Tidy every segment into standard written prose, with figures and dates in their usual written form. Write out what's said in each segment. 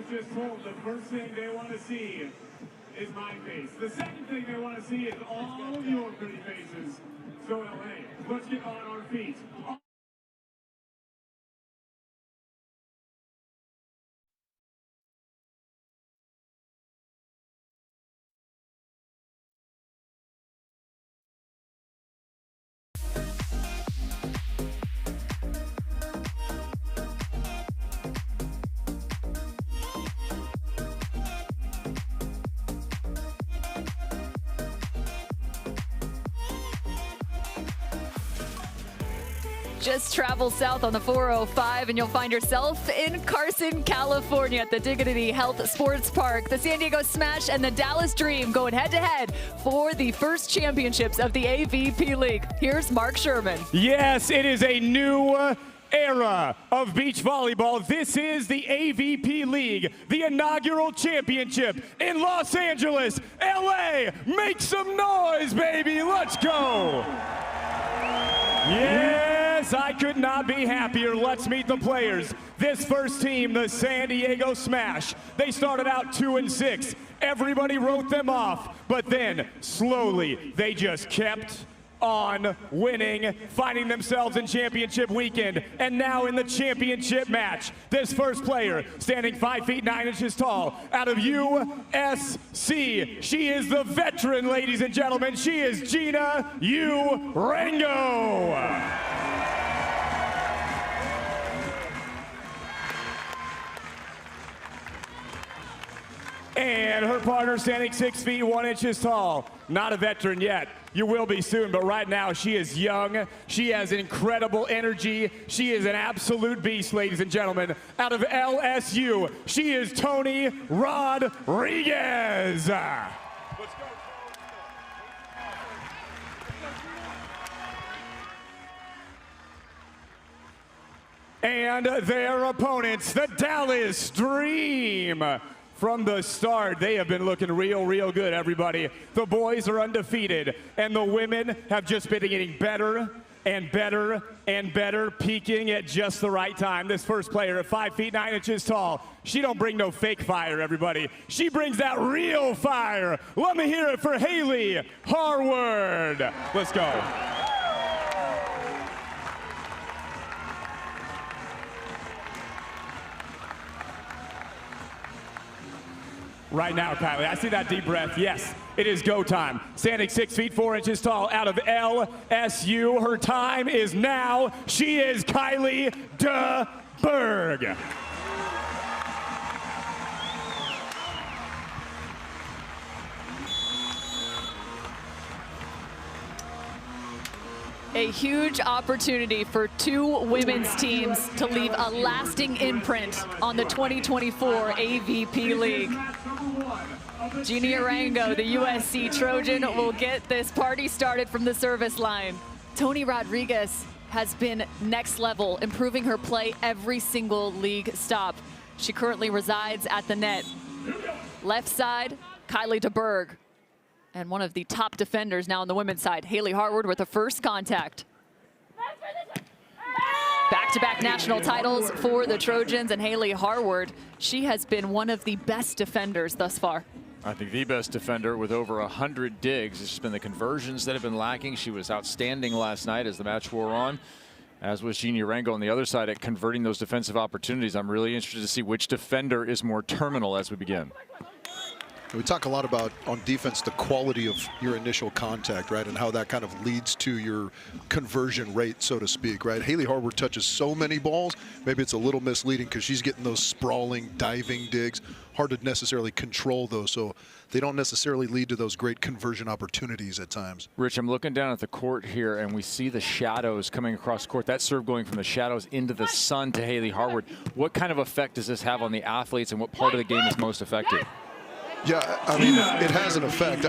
was just told the first thing they want to see is my face. The second thing they want to see is all of your pretty faces. So LA, let's get on our feet. Just travel south on the 405 and you'll find yourself in Carson, California at the Dignity Health Sports Park. The San Diego Smash and the Dallas Dream going head-to-head for the first championships of the AVP League. Here's Mark Sherman. Yes, it is a new era of beach volleyball. This is the AVP League, the inaugural championship in Los Angeles, LA. Make some noise, baby. Let's go. Yes, I could not be happier. Let's meet the players. This first team, the San Diego Smash, they started out 2-6. Everybody wrote them off, but then slowly they just kept on winning, finding themselves in championship weekend, and now in the championship match. This first player, standing 5 feet 9 inches tall, out of USC. She is the veteran, ladies and gentlemen. She is Geena Urango. And her partner standing 6 feet 1 inches tall. Not a veteran yet. You will be soon, but right now she is young. She has incredible energy. She is an absolute beast, ladies and gentlemen. Out of LSU, she is Toni Rodriguez. Let's go. And their opponents, the Dallas Dream. From the start, they have been looking real good, everybody. The boys are undefeated, and the women have just been getting better and better and better, peaking at just the right time. This first player at 5 feet 9 inches tall, she don't bring no fake fire, everybody. She brings that real fire. Let me hear it for Hailey Harward. Let's go. Right now, Kylie, I see that deep breath. Yes, it is go time. Standing 6 feet 4 inches tall out of LSU. Her time is now. She is Kylie Deberg. A huge opportunity for two women's teams to leave a lasting imprint on the 2024 AVP League. Geena Urango, the USC Trojan, will get this party started from the service line. Toni Rodriguez has been next level, improving her play every single league stop. She currently resides at the net. Left side, Kylie Deberg. And one of the top defenders now on the women's side, Hailey Harward with the first contact. Back-to-back national titles for the Trojans, and Hailey Harward, she has been one of the best defenders thus far. I think the best defender with over 100 digs. It's just been the conversions that have been lacking. She was outstanding last night as the match wore on, as was Geena Urango on the other side at converting those defensive opportunities. I'm really interested to see which defender is more terminal as we begin. We talk a lot about, on defense, the quality of your initial contact, right, and how that kind of leads to your conversion rate, so to speak, right? Hailey Harward touches so many balls, maybe it's a little misleading because she's getting those sprawling, diving digs. Hard to necessarily control those, so they don't necessarily lead to those great conversion opportunities at times. Rich, I'm looking down at the court here, and we see the shadows coming across court. That serve going from the shadows into the sun to Hailey Harward. What kind of effect does this have on the athletes, and what part of the game is most effective? Yeah, I mean, it has an effect.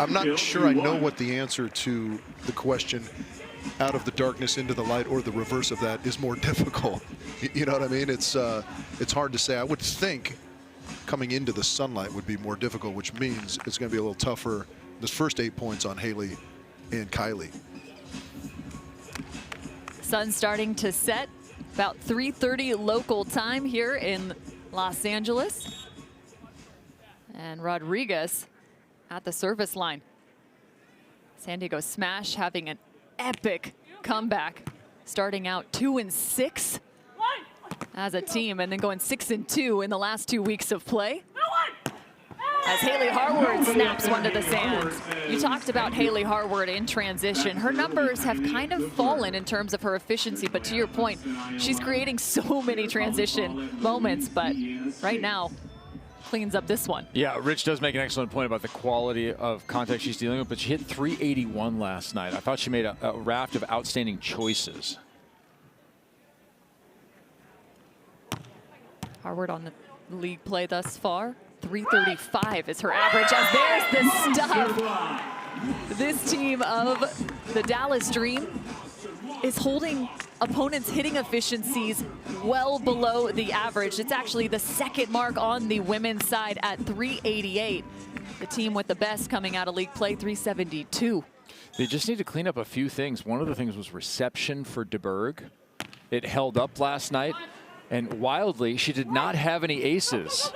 I'm not sure I know what the answer to the question, out of the darkness into the light, or the reverse of that, is more difficult. You know what I mean? It's hard to say. I would think coming into the sunlight would be more difficult, which means it's going to be a little tougher. This first 8 points on Hailey and Kylie. Sun starting to set about 3:30 local time here in Los Angeles. And Rodriguez at the service line. San Diego Smash having an epic comeback, starting out 2-6 as a team and then going 6-2 in the last 2 weeks of play. As Hailey Harward snaps one to the sands. You talked about Hailey Harward in transition. Her numbers have kind of fallen in terms of her efficiency, but to your point, she's creating so many transition moments, but right now, cleans up this one. Yeah, Rich does make an excellent point about the quality of contact she's dealing with, but she hit 381 last night. I thought she made a raft of outstanding choices. Harward on the league play thus far. 335 is her average, as there's the stuff. This team of the Dallas Dream is holding opponents' hitting efficiencies well below the average. It's actually the second mark on the women's side at 388. The team with the best coming out of league play, 372. They just need to clean up a few things. One of the things was reception for Deberg. It held up last night, and wildly, she did not have any aces,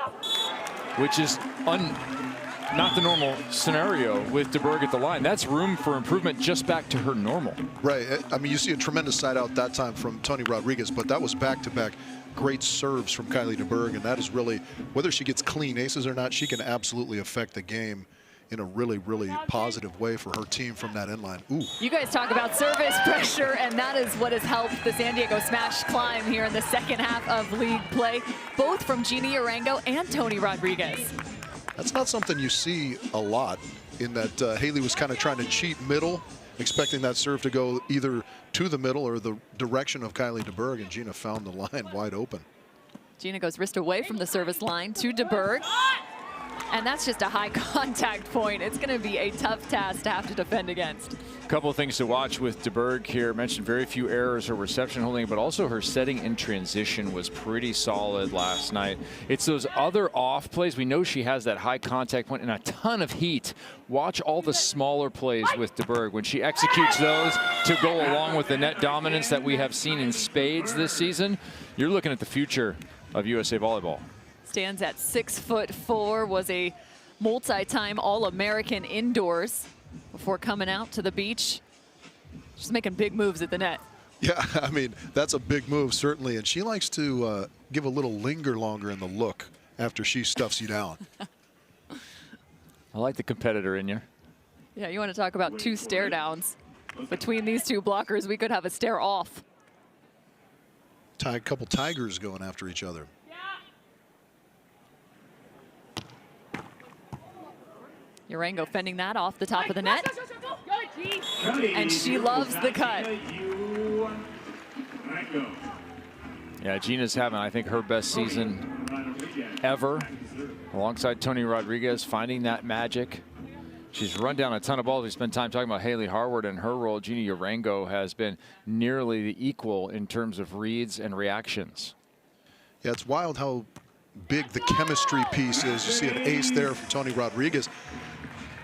which is not the normal scenario with Deberg at the line. That's room for improvement just back to her normal. Right. I mean, you see a tremendous side out that time from Toni Rodriguez, but that was back-to-back great serves from Kylie Deberg, and that is really, whether she gets clean aces or not, she can absolutely affect the game in a really, really positive way for her team from that end line. Ooh. You guys talk about service pressure, and that is what has helped the San Diego Smash climb here in the second half of league play, both from Geena Urango and Toni Rodriguez. That's not something you see a lot, in that Hailey was kind of trying to cheat middle, expecting that serve to go either to the middle or the direction of Kylie Deberg, and Geena found the line wide open. Geena goes wrist away from the service line to Deberg. And that's just a high contact point. It's going to be a tough task to have to defend against. A couple of things to watch with Deberg here. Mentioned very few errors, her reception holding, but also her setting in transition was pretty solid last night. It's those other off plays. We know she has that high contact point and a ton of heat. Watch all the smaller plays with Deberg. When she executes those to go along with the net dominance that we have seen in spades this season, you're looking at the future of USA Volleyball. Stands at 6'4", was a multi-time All-American indoors before coming out to the beach. She's making big moves at the net. Yeah, I mean, that's a big move, certainly. And she likes to give a little linger longer in the look after she stuffs you down. I like the competitor in you. Yeah, you want to talk about two stare downs. Between these two blockers, we could have a stare off. A couple tigers going after each other. Urango fending that off the top of the net. And she loves the cut. Yeah, Geena's having, I think, her best season ever, alongside Toni Rodriguez, finding that magic. She's run down a ton of balls. We spent time talking about Hailey Harward and her role. Geena Urango has been nearly the equal in terms of reads and reactions. Yeah, it's wild how big the chemistry piece is. You see an ace there from Toni Rodriguez.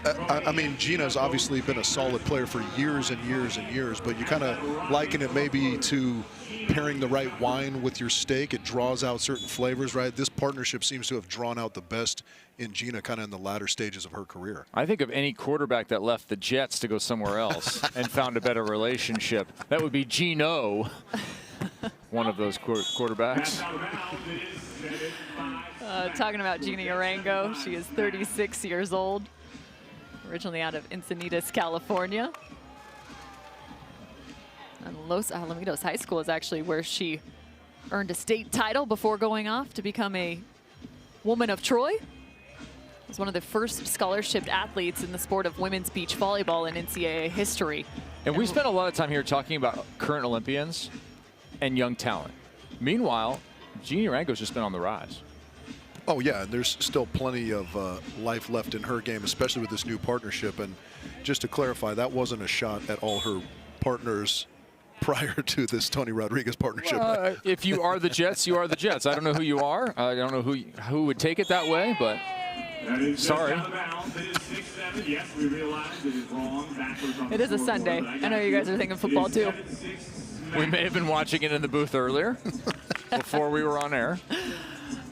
I mean, Geena's obviously been a solid player for years and years and years, but you kind of liken it maybe to pairing the right wine with your steak. It draws out certain flavors, right? This partnership seems to have drawn out the best in Geena kind of in the latter stages of her career. I think of any quarterback that left the Jets to go somewhere else and found a better relationship. That would be Geena, one of those quarterbacks. Talking about Geena Urango, she is 36 years old. Originally out of Encinitas, California. And Los Alamitos High School is actually where she earned a state title before going off to become a Woman of Troy. Was one of the first scholarship athletes in the sport of women's beach volleyball in NCAA history. And we spent a lot of time here talking about current Olympians and young talent. Meanwhile, Geena Urango's just been on the rise. Oh, yeah, and there's still plenty of life left in her game, especially with this new partnership. And just to clarify, that wasn't a shot at all her partners prior to this Toni Rodriguez partnership. If you are the Jets, you are the Jets. I don't know who you are. I don't know who would take it that way, but sorry. It is a Sunday. I know you guys are thinking football, too. We may have been watching it in the booth earlier before we were on air.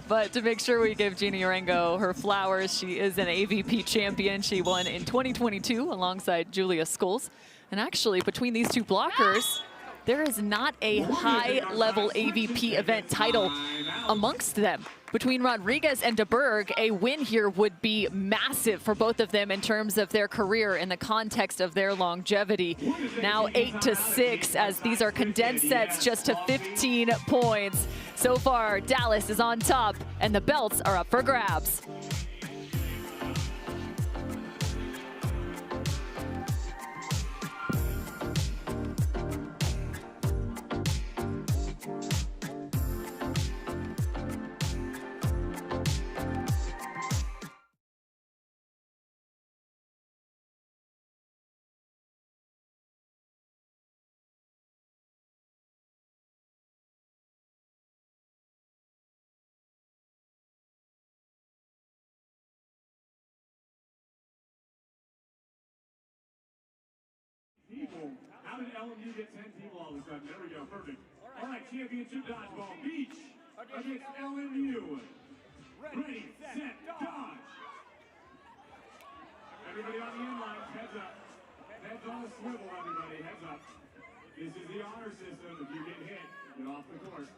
But to make sure we give Geena Urango her flowers, she is an AVP champion. She won in 2022 alongside Julia Scholes. And actually, between these two blockers, there is not a high-level AVP event title amongst them. Between Rodriguez and Deberg, a win here would be massive for both of them in terms of their career in the context of their longevity. Now 8-6 as these are condensed sets just to 15 points. So far, Dallas is on top and the belts are up for grabs. People. How did LMU get 10 people all of a sudden? There we go, perfect. All right, championship dodgeball. Beach against LMU. Ready, set, dodge. Everybody on the end line, heads up. Heads on a swivel, everybody, heads up. This is the honor system. If you get hit, get off the court.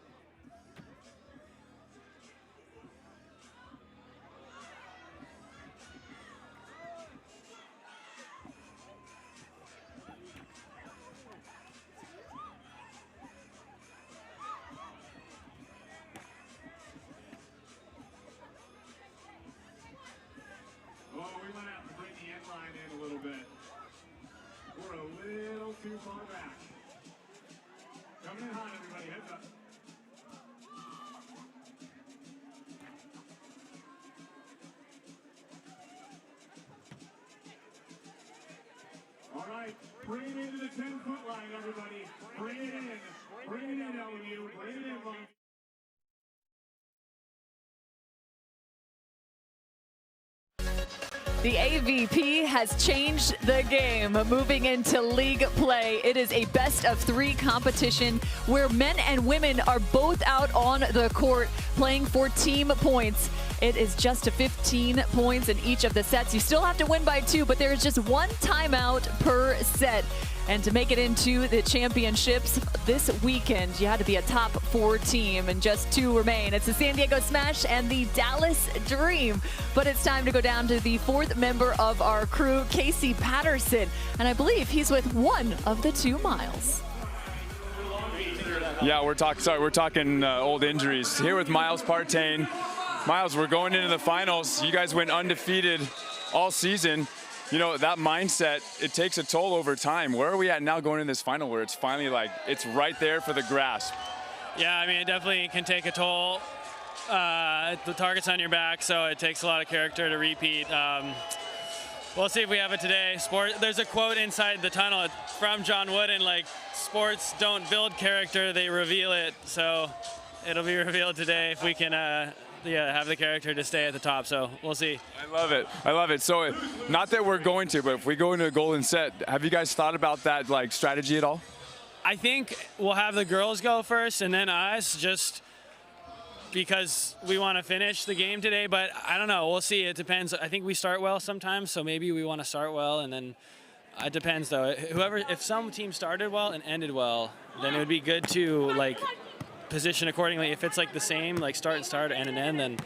Too far back. Coming in hot, everybody, heads up. All right, bring it into the 10-foot line, everybody. Bring it in. Bring it in, LMU. Bring it in, line. The AVP has changed the game. Moving into league play, it is a best-of-3 competition where men and women are both out on the court playing for team points. It is just 15 points in each of the sets. You still have to win by 2, but there is just 1 timeout per set. And to make it into the championships this weekend, you had to be a top 4 team, and just 2 remain. It's the San Diego Smash and the Dallas Dream. But it's time to go down to the 4th member of our crew, Casey Patterson. And I believe he's with one of the 2 Miles. Yeah, we're talking old injuries. Here with Miles Partain. Miles, we're going into the finals. You guys went undefeated all season. You know, that mindset, it takes a toll over time. Where are we at now going in this final where it's finally like, it's right there for the grasp? Yeah, I mean, it definitely can take a toll. The target's on your back, so it takes a lot of character to repeat. We'll see if we have it today. There's a quote inside the tunnel from John Wooden, like, sports don't build character, they reveal it. So it'll be revealed today if we can have the character to stay at the top, so we'll see. I love it. I love it. So not that we're going to, but if we go into a golden set, have you guys thought about that like strategy at all? I think we'll have the girls go first and then us, just because we want to finish the game today, but I don't know. We'll see. It depends. I think we start well sometimes, so maybe we want to start well, and then it depends though. If some team started well and ended well, then it would be good to like position accordingly. If it's like the same, like start and end, then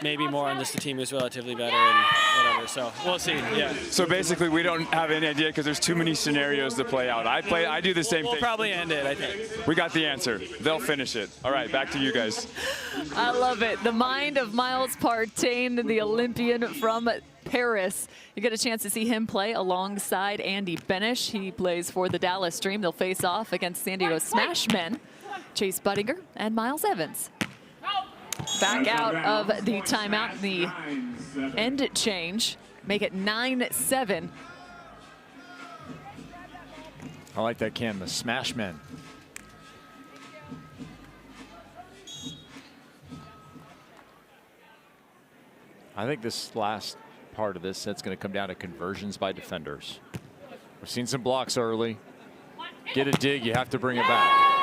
maybe more on this the team who's relatively better and whatever. So we'll see. Yeah. So basically, we don't have any idea because there's too many scenarios to play out. I do the same thing. We'll probably end it, I think. We got the answer. They'll finish it. All right, back to you guys. I love it. The mind of Miles Partain, the Olympian from Paris. You get a chance to see him play alongside Andy Benesh. He plays for the Dallas Dream. They'll face off against San Diego Smash men, Chase Budinger and Miles Evans. Back out of the timeout, the end change, make it 9-7. I like that, Cam, the Smash men. I think this last part of this set's going to come down to conversions by defenders. We've seen some blocks early. Get a dig, you have to bring it back.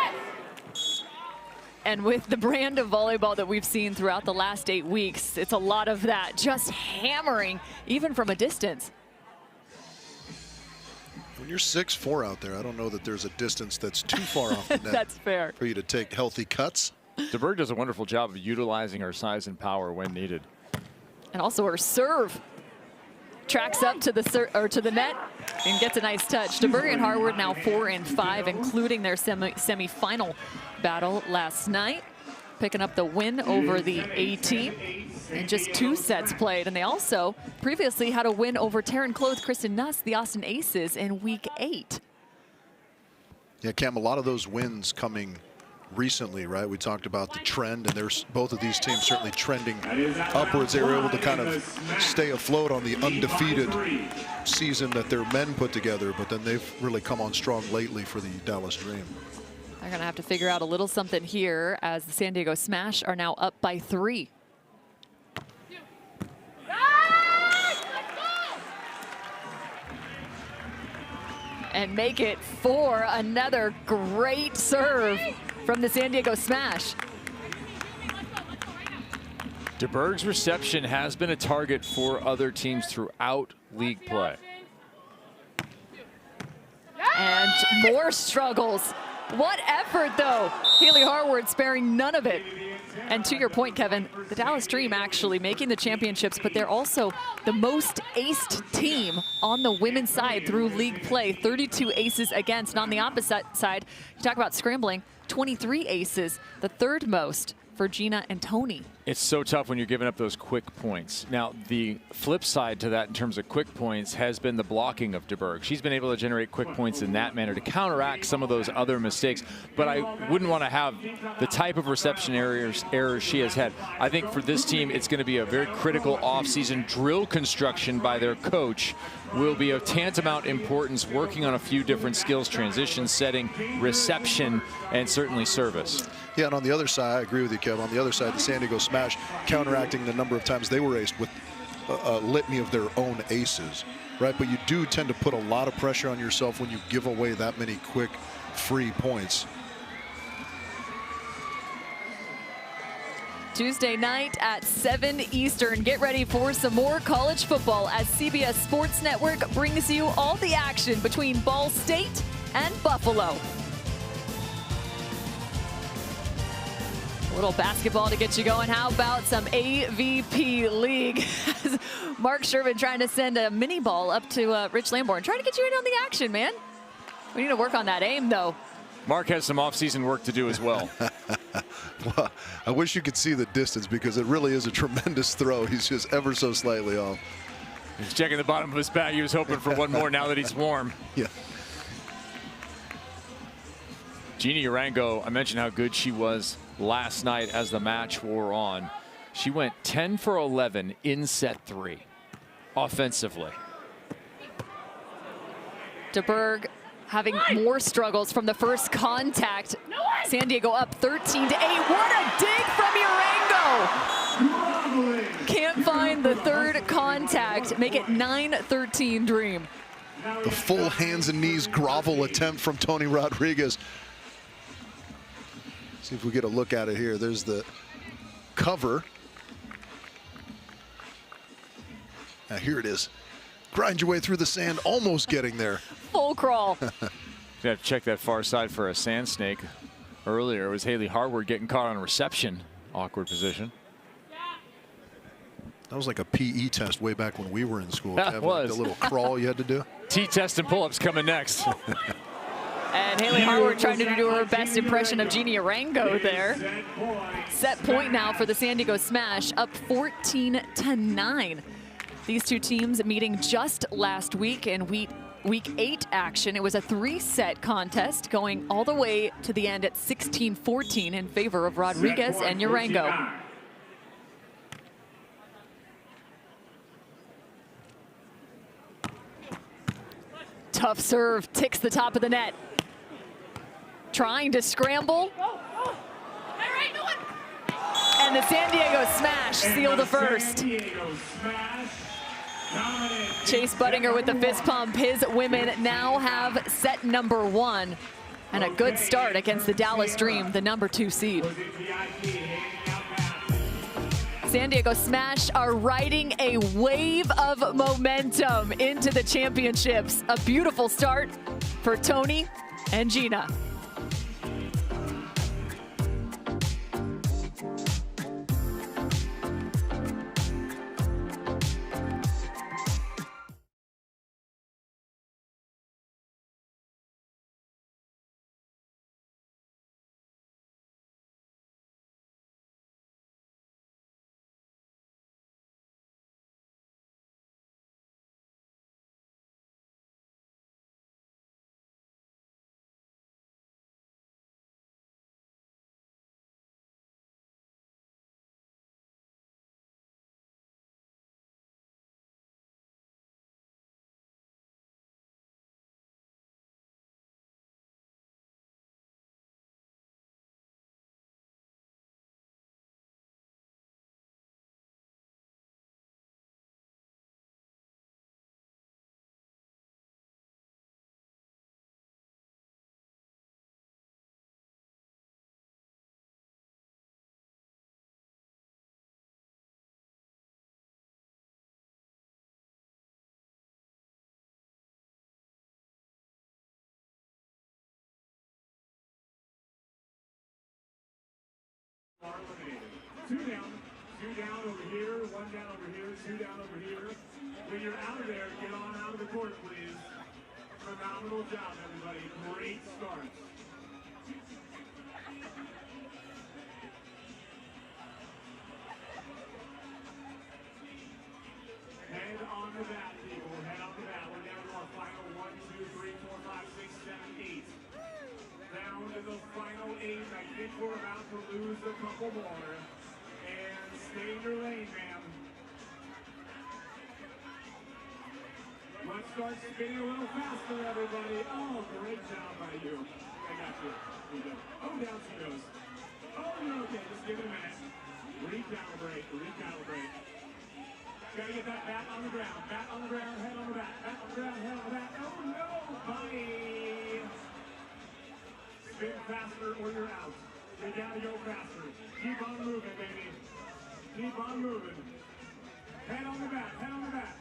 And with the brand of volleyball that we've seen throughout the last 8 weeks, it's a lot of that, just hammering, even from a distance. When you're 6'4" out there, I don't know that there's a distance that's too far off the net. That's fair. For you to take healthy cuts. Deberg does a wonderful job of utilizing her size and power when needed. And also her serve. Tracks up to the net and gets a nice touch. Deberg and Harward now 4 and 5, including their semi-final battle last night, picking up the win over the A team in just 2 sets played. And they also previously had a win over Terran Clothed Kristen Nuss, the Austin Aces, in week 8. Yeah, Cam, a lot of those wins coming recently, right? We talked about the trend, and there's both of these teams certainly trending upwards. They were able to kind of stay afloat on the undefeated season that their men put together, but then they've really come on strong lately for the Dallas Dream. They're going to have to figure out a little something here as the San Diego Smash are now up by 3. And make it 4. Another great serve from the San Diego Smash. Deberg's reception has been a target for other teams throughout league play. And more struggles. What effort, though. Hailey Harward sparing none of it. And to your point, Kevin, the Dallas Dream actually making the championships, but they're also the most aced team on the women's side through league play. 32 aces against. And on the opposite side, you talk about scrambling, 23 aces, the 3rd most for Geena and Toni. It's so tough when you're giving up those quick points. Now, the flip side to that in terms of quick points has been the blocking of Deberg. She's been able to generate quick points in that manner to counteract some of those other mistakes, but I wouldn't want to have the type of reception errors she has had. I think for this team, it's going to be a very critical offseason. Drill construction by their coach will be of tantamount importance, working on a few different skills, transition, setting, reception, and certainly service. Yeah, and on the other side, I agree with you, Kev. On the other side, the San Diego Smash counteracting the number of times they were aced with a litany of their own aces, right? But you do tend to put a lot of pressure on yourself when you give away that many quick, free points. Tuesday night at 7 Eastern. Get ready for some more college football as CBS Sports Network brings you all the action between Ball State and Buffalo. A little basketball to get you going. How about some AVP League? Mark Sherman trying to send a mini ball up to Rich Lamborn. Trying to get you in on the action, man. We need to work on that aim, though. Mark has some off-season work to do as well. Well, I wish you could see the distance because it really is a tremendous throw. He's just ever so slightly off. He's checking the bottom of his bag. He was hoping for one more now that he's warm. Yeah. Geena Urango, I mentioned how good she was last night as the match wore on. She went 10 for 11 in set 3 offensively. Deberg having more struggles from the first contact. San Diego up 13-8. What a dig from Urango! Can't find the 3rd contact. Make it 9-13 Dream. The full hands and knees grovel attempt from Toni Rodriguez. See if we get a look at it here. There's the cover. Now here it is. Grind your way through the sand, almost getting there. Full crawl. You have to check that far side for a sand snake. Earlier it was Hailey Harward getting caught on reception. Awkward position. That was like a PE test way back when we were in school. That was. Like the little crawl you had to do. T-test and pull-ups coming next. And Hailey Harward trying to do her best impression of Geena Urango there. Set point now for the San Diego Smash, up 14-9. These two teams meeting just last week in week 8 action. It was a 3-set contest going all the way to the end at 16-14 in favor of Rodriguez and Urango. Tough serve, ticks the top of the net. Trying to scramble. And the San Diego Smash seal the first. Chase Budinger with the fist pump. His women now have set number 1. And a good start against the Dallas Dream, the #2 seed. San Diego Smash are riding a wave of momentum into the championships. A beautiful start for Toni and Geena. Two down over here, one down over here, two down over here. When you're out of there, get on out of the court, please. Phenomenal job, everybody. Great start. Head on the bat, people. Head on the bat. We're down to our final 1, 2, 3, 4, 5, 6, 7, 8. Down to the final 8. I think we're about to lose a couple more. And stay in your lane, ma'am. Let's start spinning a little faster, everybody. Oh, great job by you. I got you. Oh, down she goes. Oh, you're okay. Just give it a minute. Recalibrate. Recalibrate. Gotta get that bat on the ground. Bat on the ground, head on the bat. Bat on the ground, head on the bat. Oh, no, buddy. Spin faster or you're out. You gotta go faster. Keep on moving, baby. Keep on moving. Head on the bat, head on the bat.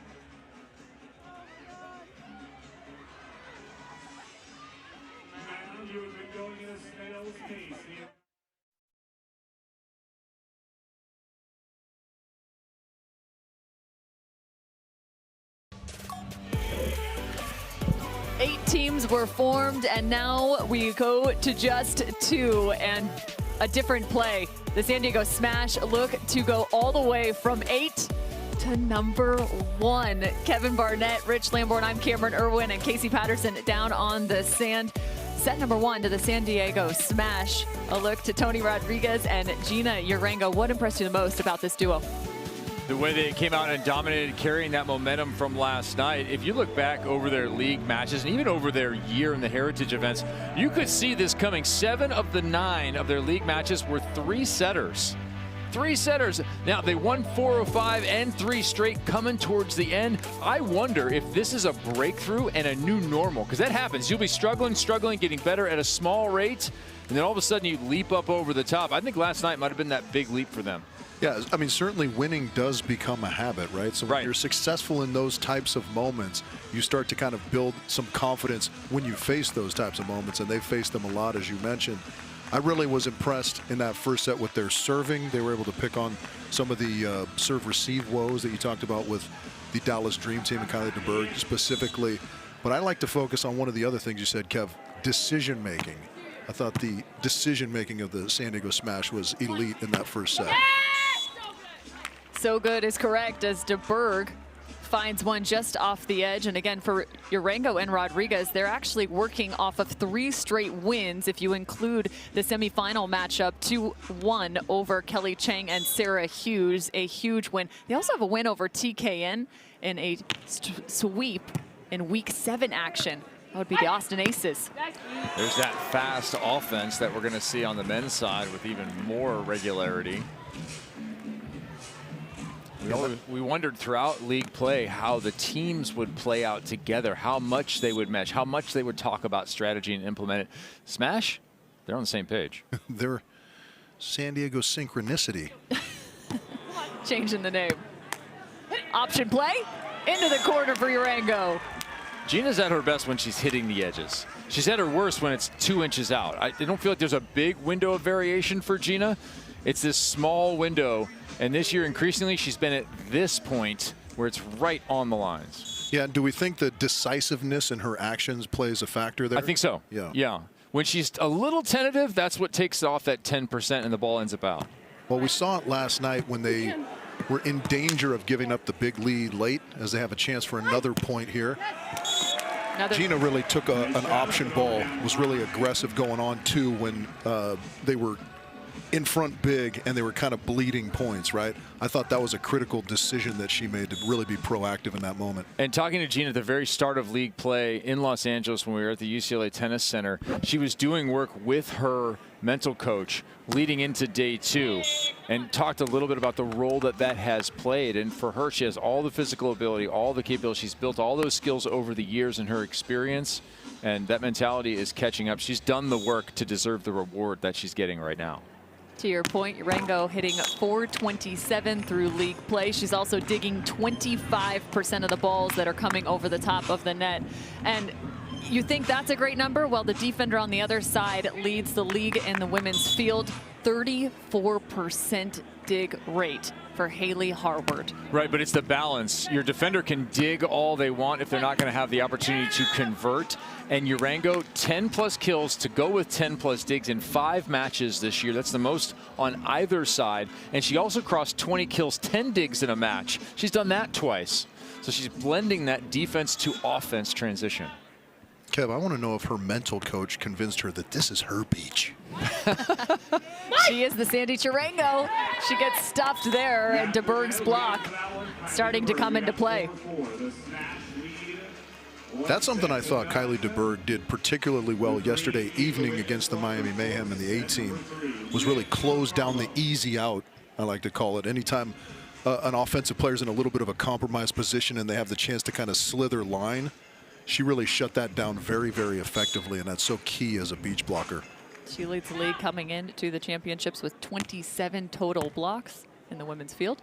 Now you have been going at a snail's pace. 8 teams were formed, and now we go to just 2 and a different play. The San Diego Smash look to go all the way from 8 to #1. Kevin Barnett, Rich Lamborn, I'm Cameron Irwin, and Casey Patterson down on the sand. Set #1 to the San Diego Smash. A look to Toni Rodriguez and Geena Urango. What impressed you the most about this duo? The way they came out and dominated, carrying that momentum from last night. If you look back over their league matches and even over their year in the Heritage events, you could see this coming. 7 of the 9 of their league matches were 3-setters. 3-setters. Now, they won 4 of 5 and 3 straight coming towards the end. I wonder if this is a breakthrough and a new normal, because that happens. You'll be struggling, getting better at a small rate, and then all of a sudden you leap up over the top. I think last night might have been that big leap for them. Yeah, I mean, certainly winning does become a habit, right? So when you're successful in those types of moments, you start to kind of build some confidence when you face those types of moments, and they faced them a lot, as you mentioned. I really was impressed in that first set with their serving. They were able to pick on some of the serve-receive woes that you talked about with the Dallas Dream Team and Kylie Deberg specifically. But I like to focus on one of the other things you said, Kev, decision-making. I thought the decision-making of the San Diego Smash was elite in that first set. So good is correct as Deberg finds one just off the edge. And again, for Urango and Rodriguez, they're actually working off of 3 straight wins if you include the semifinal matchup, 2-1 over Kelly Chang and Sarah Hughes, a huge win. They also have a win over TKN in a sweep in week 7 action. That would be the Austin Aces. There's that fast offense that we're going to see on the men's side with even more regularity. We wondered throughout league play how the teams would play out together, how much they would mesh, how much they would talk about strategy and implement it. Smash, they're on the same page. They're San Diego Synchronicity. Changing the name. Option play into the corner for Urango. Geena's at her best when she's hitting the edges. She's at her worst when it's 2 inches out. I don't feel like there's a big window of variation for Geena. It's this small window, and this year increasingly she's been at this point where it's right on the lines. Yeah, do we think the decisiveness in her actions plays a factor there? I think so. Yeah. When she's a little tentative, that's what takes off that 10% and the ball ends up out. Well, we saw it last night when they were in danger of giving up the big lead late, as they have a chance for another point here. Geena really took an option ball, was really aggressive going on too when they were in front big and they were kind of bleeding points, right? I thought that was a critical decision that she made to really be proactive in that moment. And talking to Geena at the very start of league play in Los Angeles when we were at the UCLA Tennis Center, she was doing work with her mental coach leading into day 2 and talked a little bit about the role that has played. And for her, she has all the physical ability, all the capability. She's built all those skills over the years in her experience, and that mentality is catching up. She's done the work to deserve the reward that she's getting right now. To your point, Urango hitting .427 through league play. She's also digging 25% of the balls that are coming over the top of the net. And you think that's a great number? Well, the defender on the other side leads the league in the women's field. 34% dig rate for Hailey Harward. Right, but it's the balance. Your defender can dig all they want if they're not going to have the opportunity to convert. And Urango, 10+ kills to go with 10+ digs in 5 matches this year. That's the most on either side. And she also crossed 20 kills, 10 digs in a match. She's done that twice. So she's blending that defense to offense transition. Kev, I want to know if her mental coach convinced her that this is her beach. She is the Sandy Urango. She gets stuffed there, and Deberg's block starting to come into play. That's something I thought Kylie Deberg did particularly well yesterday evening against the Miami Mayhem and the A-team, was really close down the easy out, I like to call it. Anytime an offensive player's in a little bit of a compromised position and they have the chance to kind of slither line, she really shut that down very, very effectively, and that's so key as a beach blocker. She leads the league coming into the championships with 27 total blocks in the women's field.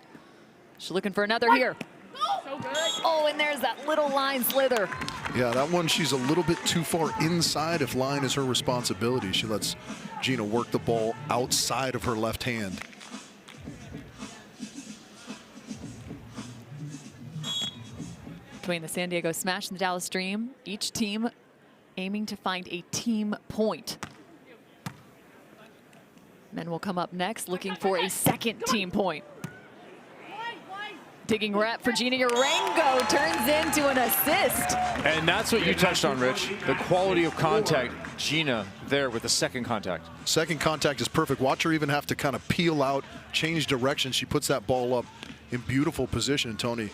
She's looking for another here. So good. Oh, and there's that little line slither. Yeah, that one, she's a little bit too far inside if line is her responsibility. She lets Geena work the ball outside of her left hand. Between the San Diego Smash and the Dallas Dream, each team aiming to find a team point. Men will come up next looking for a second team point. Digging rep for Geena Urango turns into an assist. And that's what you touched on, Rich. The quality of contact. Geena there with the second contact. Second contact is perfect. Watch her even have to kind of peel out, change direction. She puts that ball up in beautiful position. Toni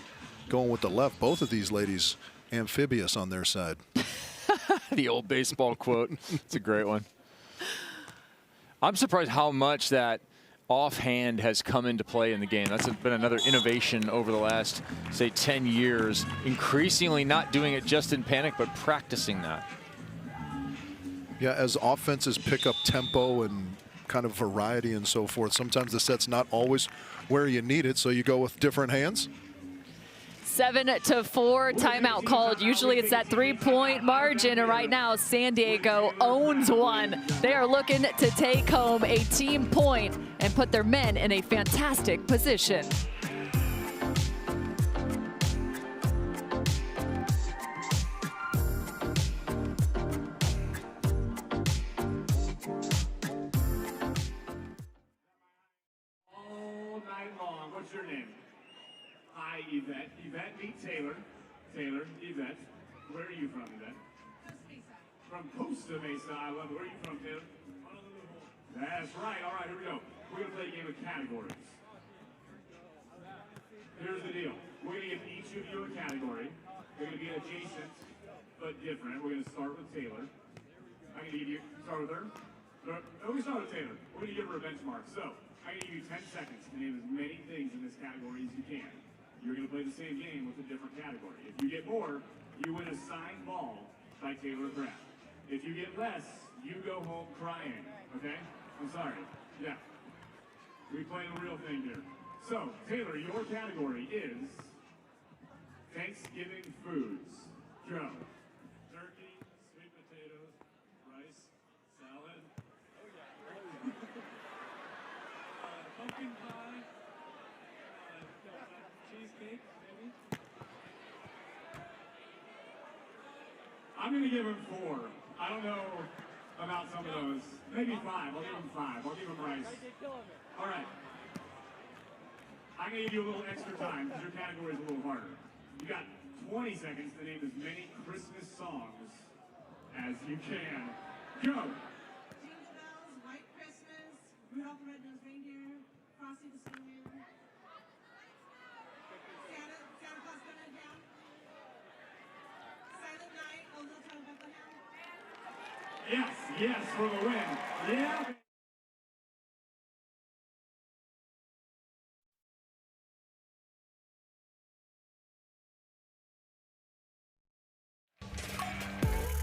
going with the left. Both of these ladies amphibious on their side. The old baseball quote. It's a great one. I'm surprised how much that offhand has come into play in the game. That's been another innovation over the last, say, 10 years. Increasingly not doing it just in panic, but practicing that. Yeah, as offenses pick up tempo and kind of variety and so forth, sometimes the set's not always where you need it, so you go with different hands. 7-4 timeout called. Usually it's that 3-point margin, and right now San Diego owns one. They are looking to take home a team point and put their men in a fantastic position. All night long. What's your name? Hi, Yvette. Yvette, meet Taylor. Taylor, Yvette. Where are you from, Yvette? From Costa Mesa. I love it. Where are you from, Taylor? That's right. All right, here we go. We're going to play a game of categories. Here's the deal. We're going to give each of you a category. They're going to be adjacent, but different. We're going to start with Taylor. I'm going to give you, start with her. No, we start with Taylor. We're going to give her a benchmark. So, I'm going to give you 10 seconds to name as many things in this category as you can. You're going to play the same game with a different category. If you get more, you win a signed ball by Taylor Craft. If you get less, you go home crying, okay? I'm sorry. Yeah. We play the real thing here. So, Taylor, your category is Thanksgiving foods. Go. Turkey, sweet potatoes, rice, salad. Pumpkin pie. Cheesecake, maybe. I'm going to give him 4. I don't know about some of those. Maybe 5. I'll give him 5. I'll give him rice. All right. I'm going to give you a little extra time because your category is a little harder. You got 20 seconds to name as many Christmas songs as you can. Go! Jingle bells, White Christmas, Rudolph the Red-Nosed Reindeer, Frosty the Snowman, Santa Claus Coming Down, Silent Night, O Little Town of Bethlehem. Yes, for the win. Yeah.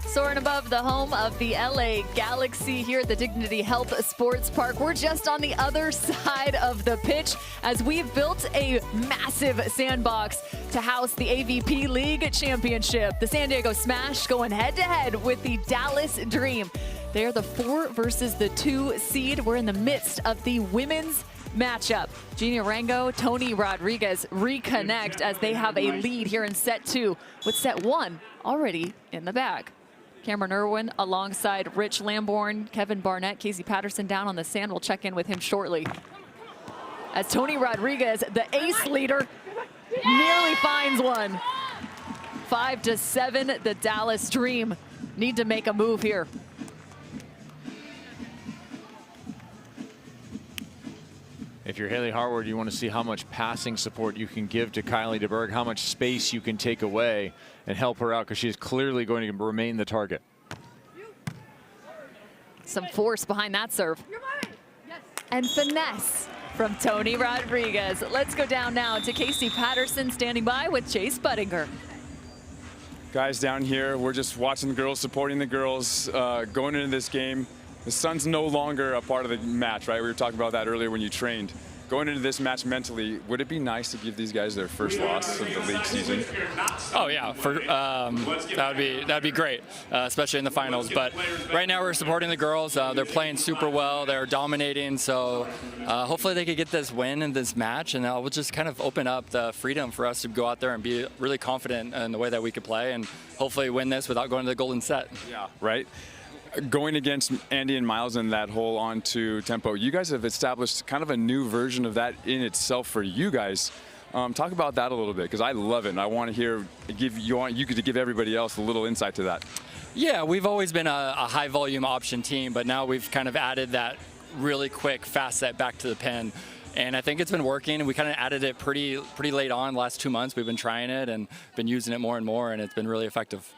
Soaring above the home of the LA Galaxy here at the Dignity Health Sports Park. We're just on the other side of the pitch as we've built a massive sandbox to house the AVP League Championship. The San Diego Smash going head-to-head with the Dallas Dream. They're the 4 versus the 2 seed. We're in the midst of the women's matchup. Geena Urango, Toni Rodriguez reconnect as they have a lead here in set 2 with set 1 already in the bag. Cameron Irwin alongside Rich Lamborn, Kevin Barnett, Casey Patterson down on the sand. We'll check in with him shortly. As Toni Rodriguez, the ace leader, nearly finds one. 5-7, the Dallas Dream need to make a move here. If you're Hailey Harward, you want to see how much passing support you can give to Kylie Deberg, how much space you can take away and help her out because she's clearly going to remain the target. Some force behind that serve. And finesse from Toni Rodriguez. Let's go down now to Casey Patterson standing by with Chase Budinger. Guys down here, we're just watching the girls, supporting the girls, going into this game. The sun's no longer a part of the match, right? We were talking about that earlier when you trained. Going into this match mentally, would it be nice to give these guys their first loss of the league season? Oh yeah, that'd be great, especially in the finals. But right now we're supporting the girls. They're playing super well. They're dominating. So hopefully they could get this win in this match, and that will just kind of open up the freedom for us to go out there and be really confident in the way that we could play, and hopefully win this without going to the golden set. Yeah, right. Going against Andy and Miles in that whole on-2 tempo, you guys have established kind of a new version of that in itself for you guys. Talk about that a little bit, because I love it, and I want to hear, you could give everybody else a little insight to that. Yeah, we've always been a high-volume option team, but now we've kind of added that really quick, fast set back to the pin. And I think it's been working, and we kind of added it pretty late on. The last 2 months, we've been trying it and been using it more and more, and it's been really effective.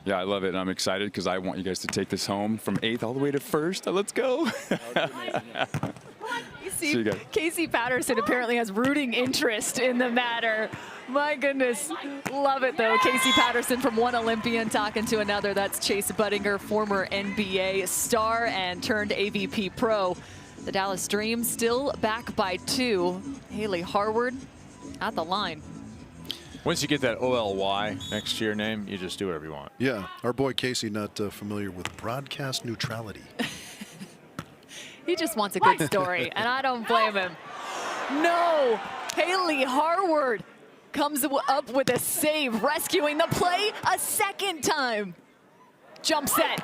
Yeah, I love it, and I'm excited because I want you guys to take this home from 8th all the way to 1st. Let's go. See you guys. Casey Patterson apparently has rooting interest in the matter. My goodness, love it though. Casey Patterson from one Olympian talking to another. That's Chase Budinger, former NBA star and turned AVP pro. The Dallas Dream still back by 2. Hailey Harward at the line. Once you get that OLY next to your name, you just do whatever you want. Yeah, our boy Casey not familiar with broadcast neutrality. He just wants a good story, and I don't blame him. No, Hailey Harward comes up with a save, rescuing the play a second time. Jump set.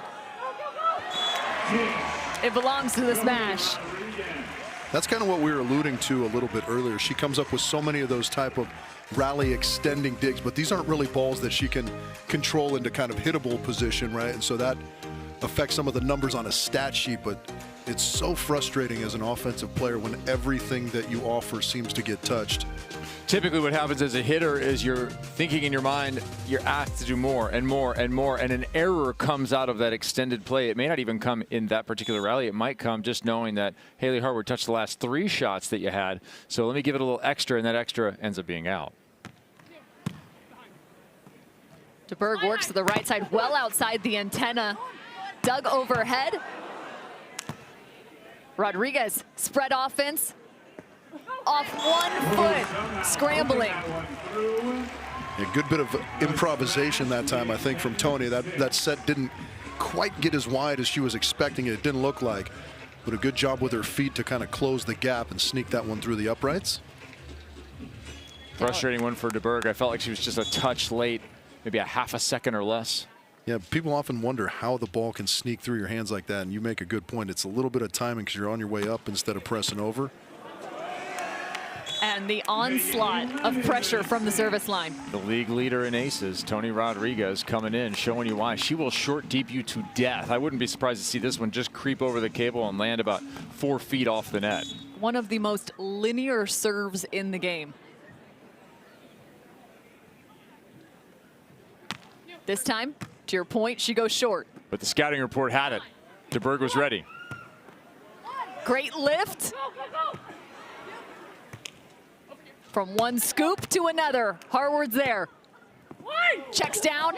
It belongs to the Smash. That's kind of what we were alluding to a little bit earlier. She comes up with so many of those type of rally extending digs, but these aren't really balls that she can control into kind of hittable position, right? And so that affects some of the numbers on a stat sheet, but it's so frustrating as an offensive player when everything that you offer seems to get touched. Typically what happens as a hitter is you're thinking in your mind, you're asked to do more and more and more, and an error comes out of that extended play. It may not even come in that particular rally. It might come just knowing that Hailey Harward touched the last 3 shots that you had. So let me give it a little extra, and that extra ends up being out. Deberg works to the right side, well outside the antenna. Dug overhead. Rodriguez, spread offense. Off 1 foot, scrambling. A good bit of improvisation that time, I think, from Toni. That set didn't quite get as wide as she was expecting it. It didn't look like. But a good job with her feet to kind of close the gap and sneak that one through the uprights. Frustrating one for Deberg. I felt like she was just a touch late, maybe a half a second or less. Yeah, people often wonder how the ball can sneak through your hands like that, and you make a good point. It's a little bit of timing because you're on your way up instead of pressing over. And the onslaught of pressure from the service line. The league leader in aces, Toni Rodriguez, coming in, showing you why. She will short deep you to death. I wouldn't be surprised to see this one just creep over the cable and land about 4 feet off the net. One of the most linear serves in the game. This time, to your point, she goes short. But the scouting report had it. Deberg was ready. Great lift. From one scoop to another, Harward's there. Checks down.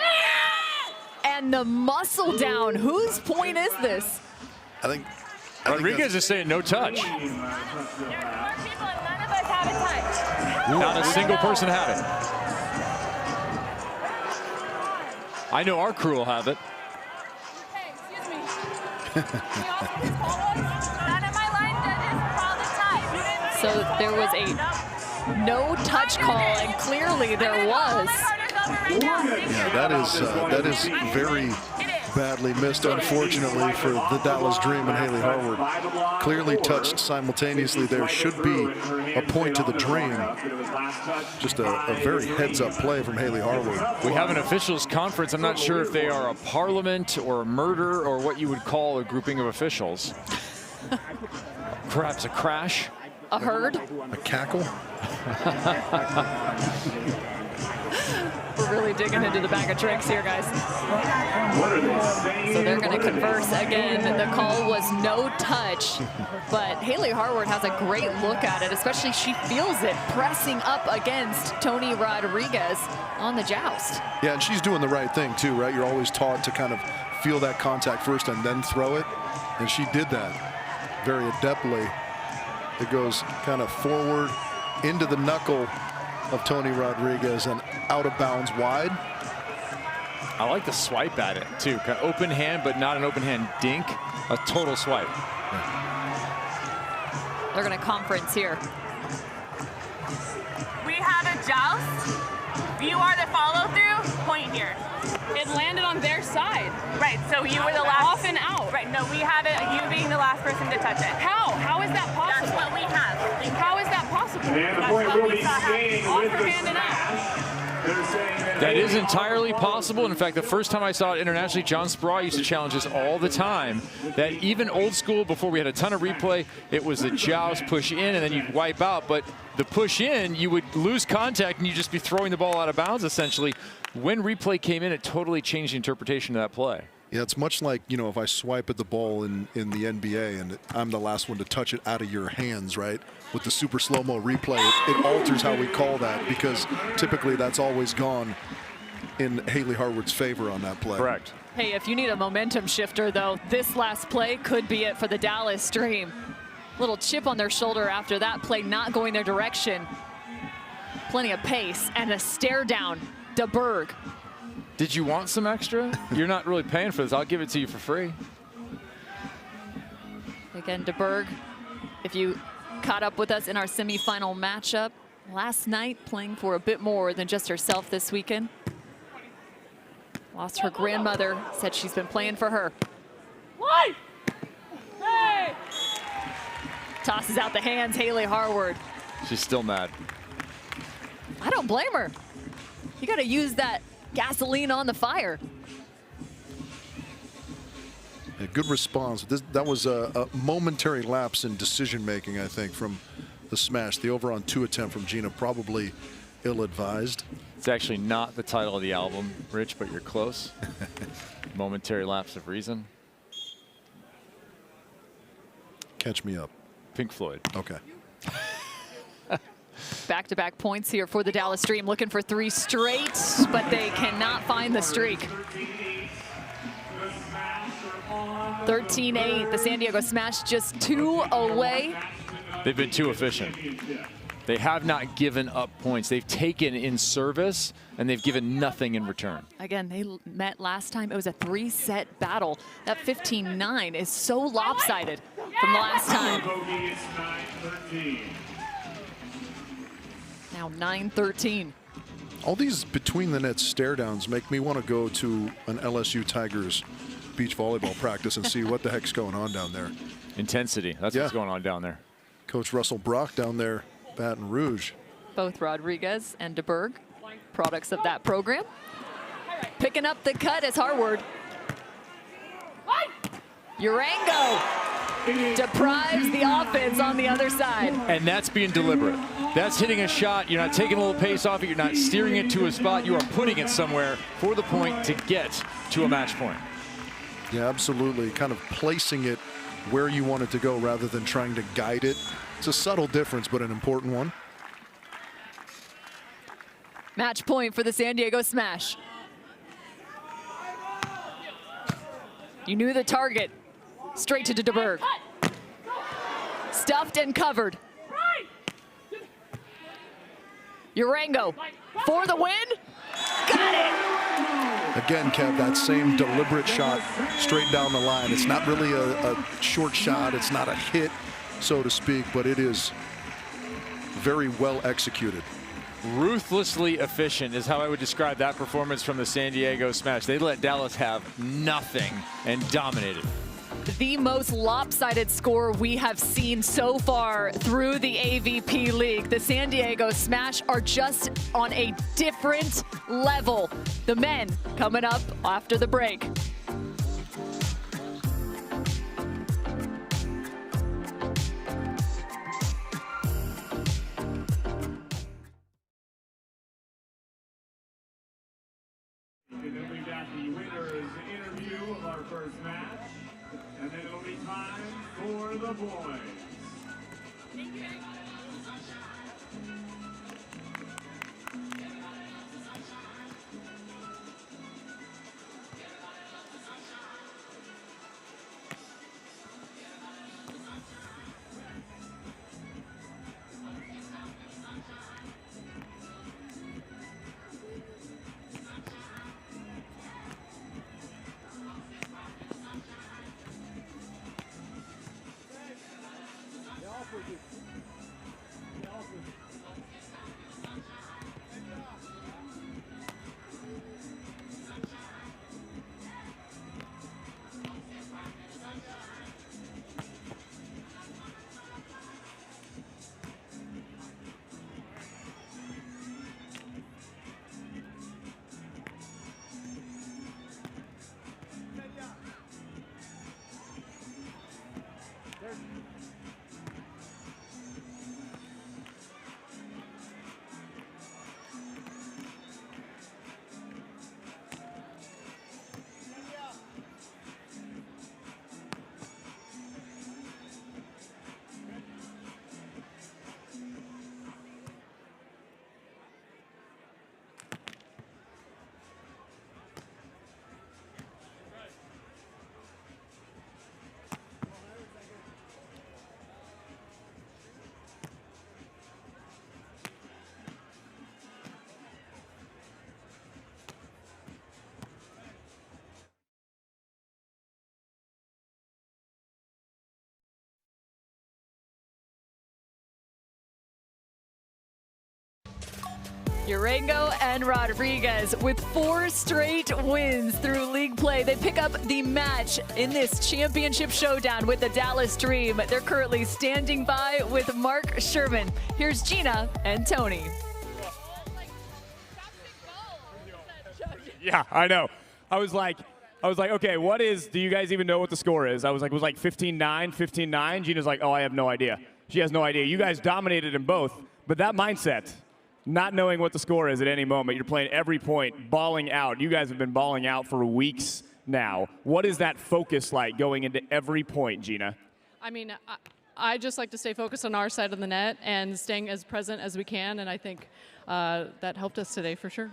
And the muscle down. Whose point is this? I think Rodriguez is saying no touch. There are more people and none of us have a touch. Not a single person had it. I know our crew will have it. Hey, excuse me. Can you also please call us? None of my line judges called a touch. So there was a no touch call, and clearly there was. Yeah, that is very badly missed, unfortunately, for the Dallas Dream and Hailey Harward. Clearly touched simultaneously there. Should be a point to the Dream. Just a very heads-up play from Hailey Harward. We have an officials conference. I'm not sure if they are a parliament or a murder or what you would call a grouping of officials. Perhaps a crash. A herd. A cackle. We're really digging into the bag of tricks here, guys. What are they saying? So they're going to converse again. The call was no touch, but Hailey Harward has a great look at it, especially she feels it pressing up against Toni Rodriguez on the joust. Yeah, and she's doing the right thing too, right? You're always taught to kind of feel that contact first and then throw it, and she did that very adeptly. It goes kind of forward into the knuckle of Toni Rodriguez and out of bounds wide. I like the swipe at it too. Kind of open hand, but not an open hand dink. A total swipe. They're going to conference here. We have a joust. You are the follow through. Point here. It landed on their side. Right, so you were the last. Off and out. Right, no, we have it, you being the last person to touch it. How? How is that possible? That's what we have. How is that possible? And the point will be staying with the Offhand and out. smash. They're saying That is entirely possible. In fact, the first time I saw it internationally, John Spraw used to challenge this all the time. That even old school, before we had a ton of replay, it was the joust, push in, and then you'd wipe out. But the push in, you would lose contact, and you'd just be throwing the ball out of bounds, essentially. When replay came in, it totally changed the interpretation of that play. Yeah, it's much like, you know, if I swipe at the ball in the NBA and I'm the last one to touch it out of your hands, right? With the super slow-mo replay, it alters how we call that, because typically that's always gone in Hailey Harward's favor on that play. Correct. Hey, if you need a momentum shifter, though, this last play could be it for the Dallas Dream. Little chip on their shoulder after that play not going their direction. Plenty of pace and a stare down. Deberg. Did you want some extra? You're not really paying for this. I'll give it to you for free. Again, Deberg, if you caught up with us in our semifinal matchup last night, playing for a bit more than just herself this weekend. Lost her grandmother, said she's been playing for her. Hey! Tosses out the hands, Hailey Harward. She's still mad. I don't blame her. You got to use that gasoline on the fire. A good response. That was a momentary lapse in decision making, I think, from the the smash. The over on 2 attempt from Geena probably ill-advised. It's actually not the title of the album, Rich, but you're close. Momentary lapse of reason. Catch me up. Pink Floyd. Okay. Back-to-back points here for the Dallas Dream, looking for 3 straight, but they cannot find the streak. 13-8, the San Diego Smash just 2 away. They've been too efficient. They have not given up points. They've taken in service, and they've given nothing in return. Again, they met last time. It was a 3-set battle. That 15-9 is so lopsided from the last time. Now 9-13. All these between-the-net stare-downs make me want to go to an LSU Tigers beach volleyball practice and see what the heck's going on down there. Intensity. That's what's going on down there. Coach Russell Brock down there, Baton Rouge. Both Rodriguez and Deberg, products of that program. Picking up the cut is Harward. Urango deprives the offense on the other side. And that's being deliberate. That's hitting a shot. You're not taking a little pace off it. You're not steering it to a spot. You are putting it somewhere for the point to get to a match point. Yeah, absolutely. Kind of placing it where you want it to go rather than trying to guide it. It's a subtle difference, but an important one. Match point for the San Diego Smash. You knew the target. Straight to Deberg. Stuffed and covered. Urango for the win. Got it! Again, Kev, that same deliberate shot straight down the line. It's not really a short shot. It's not a hit, so to speak, but it is very well executed. Ruthlessly efficient is how I would describe that performance from the San Diego Smash. They let Dallas have nothing and dominated. The most lopsided score we have seen so far through the AVP League. The San Diego Smash are just on a different level. The men coming up after the break. And then we've got the winners interview of our first match. And then it'll be time for the boys. Urango and Rodriguez with 4 straight wins through league play. They pick up the match in this championship showdown with the Dallas Dream. They're currently standing by with Mark Sherman. Here's Geena and Toni. Yeah, I know. I was like, okay, do you guys even know what the score is? I was like, it was like 15-9, 15-9. Gina's like, oh, I have no idea. She has no idea. You guys dominated them both, but that mindset, not knowing what the score is at any moment, you're playing every point, balling out. You guys have been balling out for weeks now. What is that focus like going into every point, Geena? I mean, I just like to stay focused on our side of the net and staying as present as we can, and I think that helped us today for sure.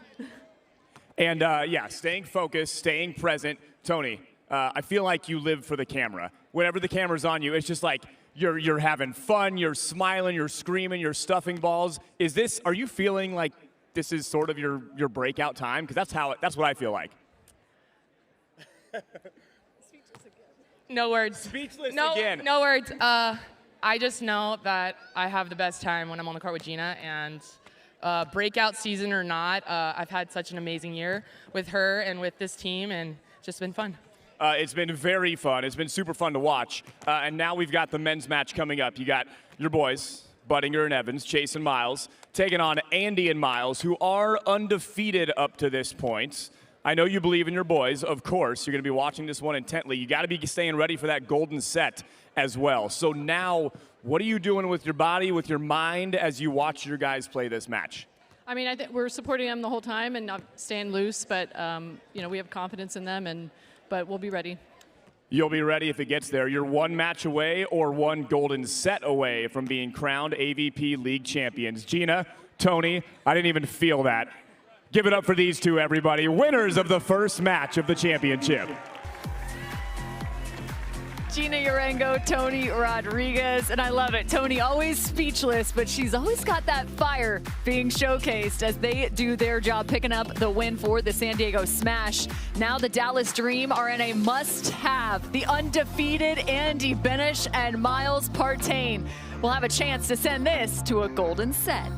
And yeah, staying focused, staying present. Toni, I feel like you live for the camera. Whenever the camera's on you, it's just like you're having fun, you're smiling, you're screaming, you're stuffing balls. Are you feeling like this is sort of your breakout time? Because that's what I feel like. No words. Speechless no, again. No words. I just know that I have the best time when I'm on the court with Geena, and breakout season or not, I've had such an amazing year with her and with this team, and it's just been fun. It's been very fun. It's been super fun to watch. And now we've got the men's match coming up. You got your boys, Budinger and Evans, Chase and Miles, taking on Andy and Miles, who are undefeated up to this point. I know you believe in your boys, of course. You're going to be watching this one intently. You got to be staying ready for that golden set as well. So now, what are you doing with your body, with your mind, as you watch your guys play this match? I mean, I think we're supporting them the whole time and not staying loose, but we have confidence in them, but we'll be ready. You'll be ready if it gets there. You're one match away or one golden set away from being crowned AVP League champions. Geena, Toni, I didn't even feel that. Give it up for these two, everybody. Winners of the first match of the championship. Geena Urango, Toni Rodriguez, and I love it. Toni always speechless, but she's always got that fire being showcased as they do their job picking up the win for the San Diego Smash. Now the Dallas Dream are in a must-have. The undefeated Andy Benesh and Miles Partain will have a chance to send this to a golden set.